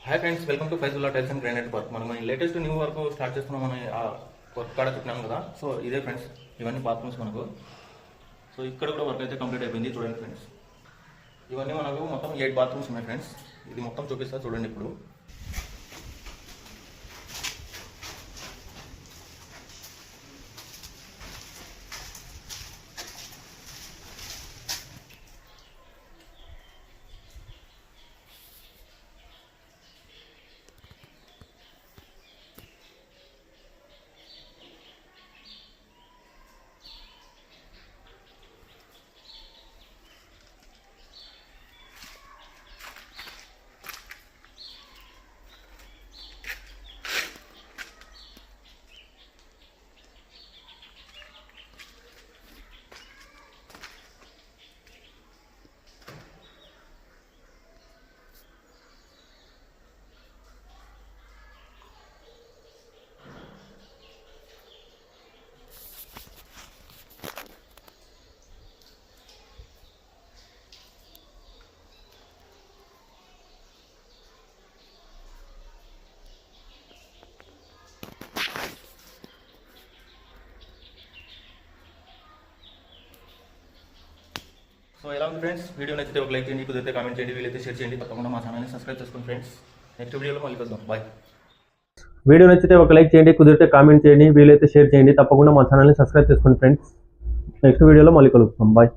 Hi friends, welcome to Faizullah tiles and granite work. మనం latest new work start చేస్తున్నాం. మనం ఆ వర్క్ కాడ చెప్పినాం కదా. సో ఇదే ఫ్రెండ్స్, ఇవన్నీ బాత్రూమ్స్ మనకు. సో ఇక్కడ కూడా వర్క్ అయితే కంప్లీట్ అయిపోయింది. చూడండి ఫ్రెండ్స్, ఇవన్నీ మనకు మొత్తం 8 బాత్రూమ్స్ ఉన్నాయి ఫ్రెండ్స్. ఇది మొత్తం చూపిస్తా చూడండి ఇప్పుడు. సో ఎలా ఉంది ఫ్రెండ్స్? వీడియో నచ్చితే ఒక లైక్ చేయండి, కుదిరితే కామెంట్ చేయండి, వీలైతే షేర్ చేయండి. తప్పకుండా మా ఛానల్ని సబ్స్క్రైబ్ చేసుకోండి ఫ్రెండ్స్. నెక్స్ట్ వీడియోలో మళ్ళీ కలుద్దాం. బాయ్. వీడియో నచ్చితే ఒక లైక్ చేయండి, కుదిరితే కామెంట్ చేయండి, వీలైతే షేర్ చేయండి. తప్పకుండా మా ఛానల్ని సబ్స్క్రైబ్ చేసుకోండి ఫ్రెండ్స్. నెక్స్ట్ వీడియోలో మళ్ళీ కలుద్దాం. బాయ్.